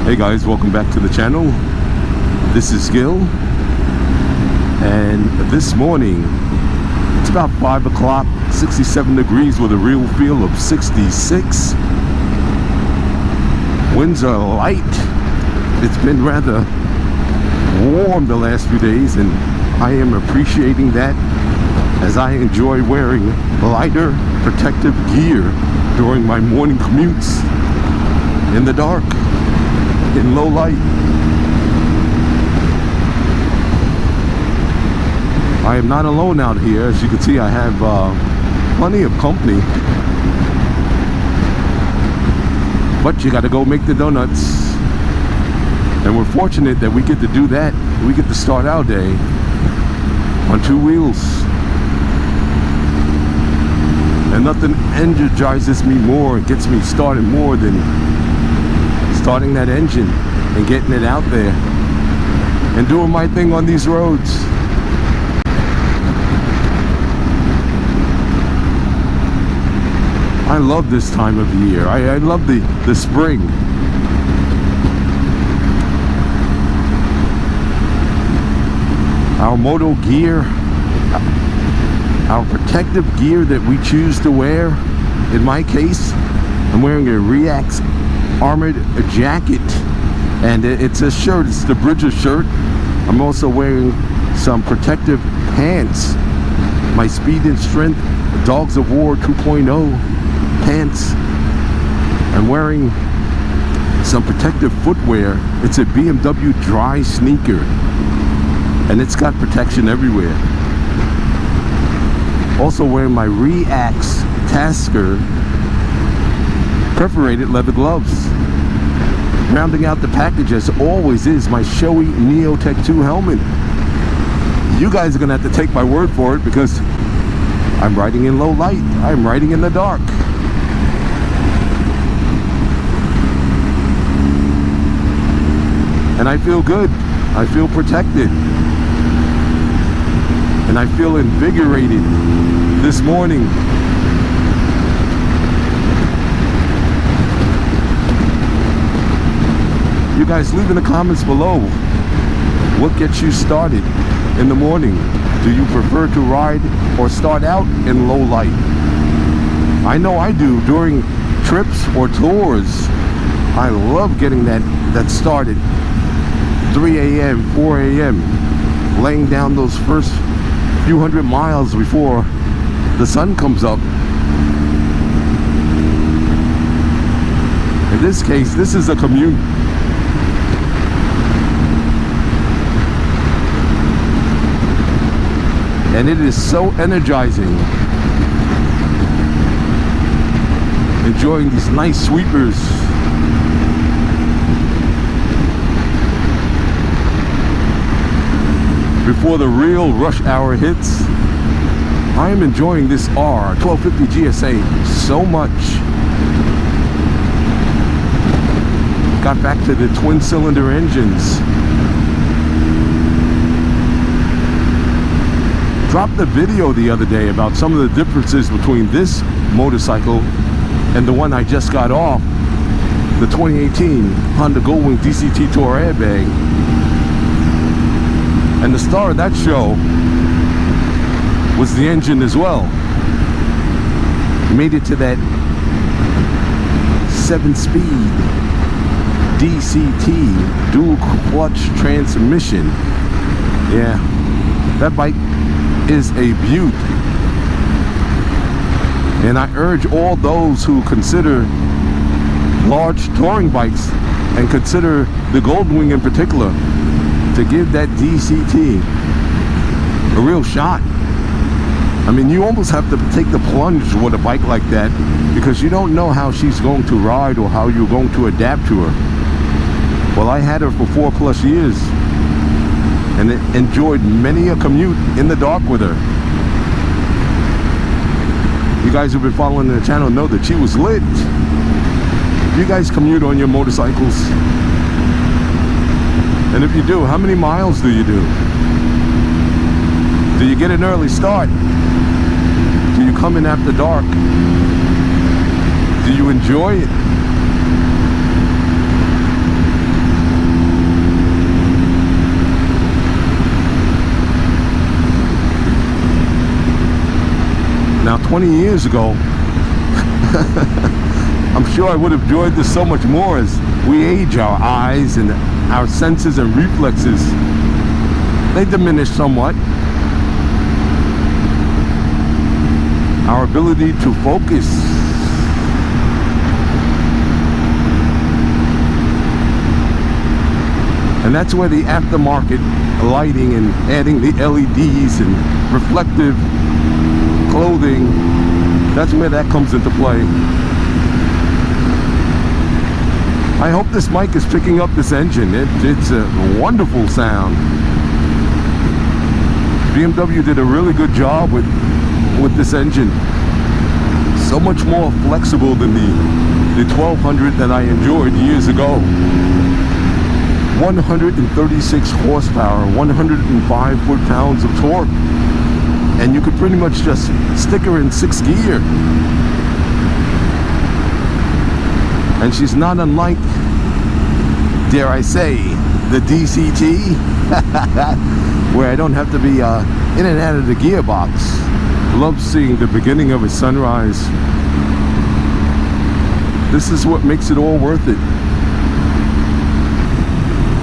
Hey guys, welcome back to the channel. This is Gil, and this morning it's about 5 o'clock, 67 degrees with a real feel of 66. Winds are light. It's been rather warm the last few days, and I am appreciating that as I enjoy wearing lighter protective gear during my morning commutes in the dark, in low light. I am not alone out here. As you can see, I have plenty of company, but you got to go make the donuts, and we're fortunate that we get to do that. We get to start our day on two wheels, and nothing energizes me more and gets me started more than starting that engine and getting it out there and doing my thing on these roads. I love this time of the year. I love the spring. Our moto gear, our protective gear that we choose to wear. In my case, I'm wearing a Reax armored jacket, and it's a shirt. It's the Bridger shirt. I'm also wearing some protective pants, my Speed and Strength Dogs of War 2.0 pants. I'm wearing some protective footwear. It's a BMW dry sneaker, and it's got protection everywhere. Also wearing my Reax Tasker perforated leather gloves. Rounding out the package, as always, is my showy Neotech 2 helmet. You guys are gonna have to take my word for it, because I'm riding in low light. I'm riding in the dark. And I feel good. I feel protected. And I feel invigorated this morning. You guys, leave in the comments below, what gets you started in the morning? Do you prefer to ride or start out in low light? I know I do. During trips or tours, I love getting that started. 3 a.m., 4 a.m., laying down those first few hundred miles before the sun comes up. In this case, this is a commute. And it is so energizing. Enjoying these nice sweepers. Before the real rush hour hits. I am enjoying this R1250 GSA so much. Got back to the twin cylinder engines. Dropped the video the other day about some of the differences between this motorcycle and the one I just got off, the 2018 Honda Goldwing DCT Tour airbag. And the star of that show was the engine as well. Made it to that 7-speed DCT dual clutch transmission. Yeah, that bike is a beaut, and I urge all those who consider large touring bikes and consider the Goldwing in particular to give that DCT a real shot. I mean, you almost have to take the plunge with a bike like that, because you don't know how she's going to ride or how you're going to adapt to her. Well, I had her for 4+ years and enjoyed many a commute in the dark with her. You guys who've been following the channel know that she was lit. You guys commute on your motorcycles? And if you do, how many miles do you do? Do you get an early start? Do you come in after dark? Do you enjoy it? 20 years ago, I'm sure I would have enjoyed this so much more. As we age, our eyes and our senses and reflexes, they diminish somewhat. Our ability to focus. And that's where the aftermarket lighting and adding the LEDs and reflective clothing, that's where that comes into play. I hope this mic is picking up this engine. It's a wonderful sound. BMW did a really good job with this engine. So much more flexible than the 1200 that I enjoyed years ago. 136 horsepower, 105 foot-pounds of torque, and you could pretty much just stick her in 6th gear. And she's not unlike, dare I say, the DCT, where I don't have to be in and out of the gearbox. Love seeing the beginning of a sunrise. This is what makes it all worth it.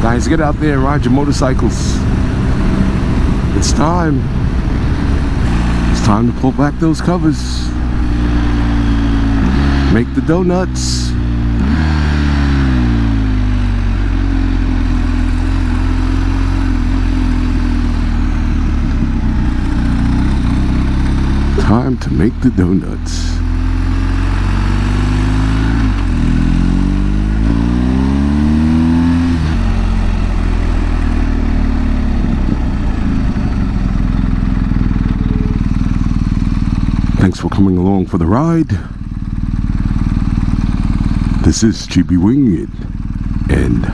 Guys, get out there and ride your motorcycles. It's time. It's time to pull back those covers. Make the donuts. Time to make the donuts. Thanks for coming along for the ride. This is GB Wing It, and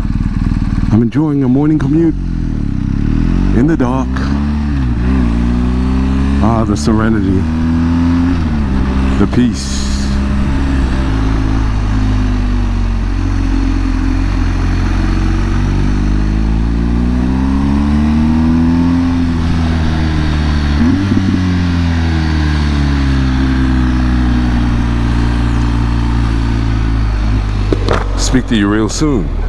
I'm enjoying a morning commute in the dark. Ah, the serenity, the peace. Speak to you real soon.